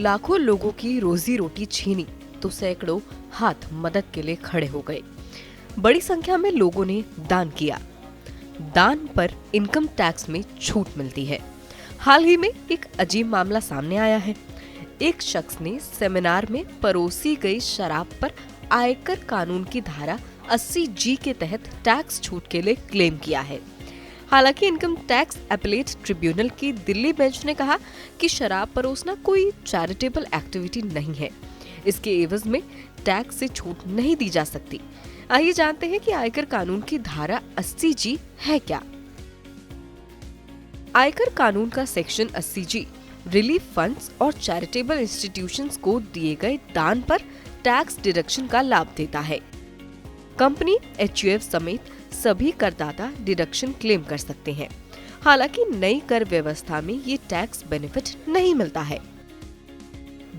लाखों लोगों की रोजी रोटी छीनी तो सैकड़ों हाथ मदद के लिए खड़े हो गए। बड़ी संख्या में लोगों ने दान किया। दान पर इनकम टैक्स में छूट मिलती है। हाल ही में एक अजीब मामला सामने आया है। एक शख्स ने सेमिनार में परोसी गई शराब पर आयकर कानून की धारा 80G के तहत टैक्स छूट के लिए क्लेम किया है। हालांकि इनकम टैक्स अपीलेट ट्रिब्यूनल की दिल्ली बेंच ने कहा कि शराब परोसना कोई चैरिटेबल एक्टिविटी नहीं है, इसके एवज में टैक्स से छूट नहीं दी जा सकती। आइए जानते हैं कि आयकर कानून की धारा 80G है क्या। आयकर कानून का सेक्शन 80G रिलीफ फंड्स और चैरिटेबल इंस्टीट्यूशंस को दिए गए दान पर टैक्स डिडक्शन का लाभ देता है। कंपनी, HUF समेत सभी करदाता डिडक्शन क्लेम कर सकते हैं। हालांकि नई कर व्यवस्था में ये टैक्स बेनिफिट नहीं मिलता है।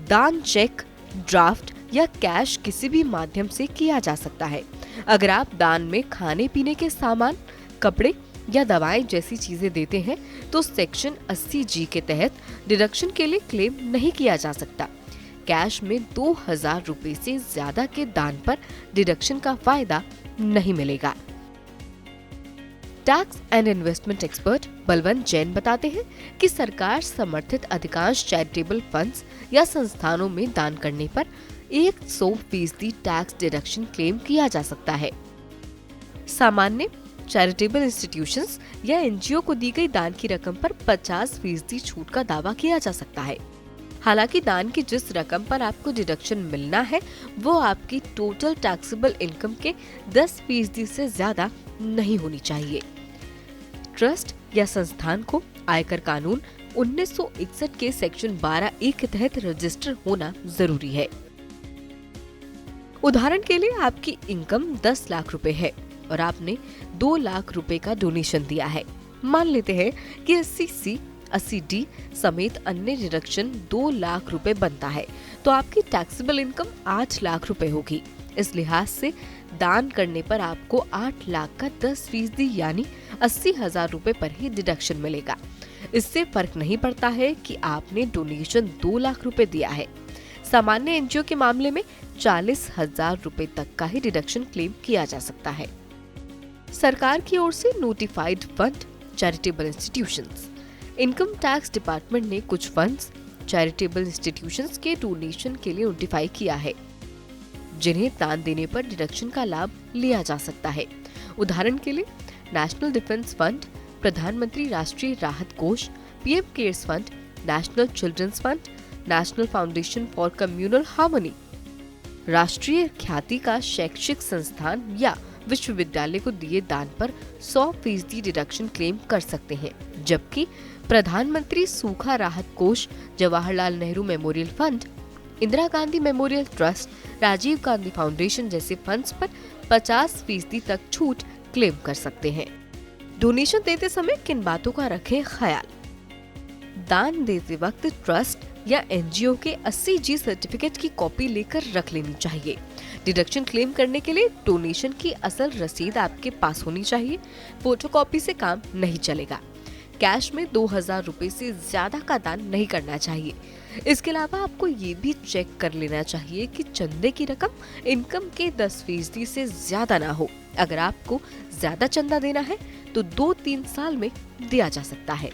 दान चेक, ड्राफ्ट या कैश किसी भी माध्यम से किया जा सकता है। अगर आप दान में खाने पीने के सामान, कपड़े या दवाएं जैसी चीजें देते हैं तो सेक्शन 80G के तहत डिडक्शन के लिए क्लेम नहीं किया जा सकता। कैश में 2000 रुपए से ज्यादा के दान पर डिडक्शन का फायदा नहीं मिलेगा। Tax and investment expert Balwant Jain बताते हैं कि सरकार समर्थित अधिकांश चैरिटेबल फंड्स या संस्थानों में दान करने पर 100% टैक्स डिडक्शन क्लेम किया जा सकता है। सामान्य चैरिटेबल इंस्टीट्यूशंस या NGO को दी गई दान की रकम पर 50% छूट का दावा किया जा सकता है। हालांकि दान की जिस रकम पर आपको डिडक्शन मिलना है वो आपकी टोटल टैक्सेबल इनकम के 10% से ज्यादा नहीं होनी चाहिए। ट्रस्ट या संस्थान को आयकर कानून 1961 के सेक्शन 12A के तहत रजिस्टर होना जरूरी है। उदाहरण के लिए आपकी इनकम 10 लाख रुपए है और आपने 2 लाख रुपए का डोनेशन दिया है। मान लेते हैं कि 80C, 80D समेत अन्य डिडक्शन 2 लाख रुपए बनता है तो आपकी टैक्सेबल इनकम 8 लाख रुपए होगी। इस लिहाज से दान करने पर आपको 8 लाख का 10% यानी 80,000 रुपए पर ही डिडक्शन मिलेगा। इससे फर्क नहीं पड़ता है कि आपने डोनेशन 2 लाख रुपए दिया है। सामान्य NGO के मामले में 40,000 रुपए तक का ही डिडक्शन क्लेम किया जा सकता है। सरकार की ओर से notified fund, charitable institutions. Income tax department ने कुछ फंड्स चैरिटेबल इंस्टीट्यूशंस के डोनेशन के लिए नोटिफाई किया है जिन्हें दान देने पर डिडक्शन का लाभ लिया जा सकता है। उदाहरण के लिए नेशनल डिफेंस फंड, प्रधानमंत्री राष्ट्रीय राहत कोष, PM cares fund, national children's fund, national foundation for communal harmony, राष्ट्रीय ख्याति का शैक्षिक संस्थान या विश्वविद्यालय को दिए दान पर 100% डिडक्शन क्लेम कर सकते हैं, जबकि प्रधानमंत्री सूखा राहत कोष, Jawaharlal Nehru memorial fund, Indira Gandhi memorial trust, Rajiv Gandhi foundation जैसे फंड्स पर 50% तक छूट क्लेम कर सकते हैं। डोनेशन देते समय किन बातों का रखें ख्याल। दान देते वक्त ट्रस्ट या NGO के 80G सर्टिफिकेट की कॉपी लेकर रख लेनी चाहिए। डिडक्शन क्लेम करने के लिए डोनेशन की असल रसीद आपके पास होनी चाहिए। फोटोकॉपी से काम नहीं चलेगा। कैश में 2000 रुपए से ज्यादा का दान नहीं करना चाहिए। इसके अलावा आपको ये भी चेक कर लेना चाहिए कि चंदे की रकम इनकम के 10% से ज्यादा ना हो। अगर आपको ज्यादा चंदा देना है तो 2-3 साल में दिया जा सकता है।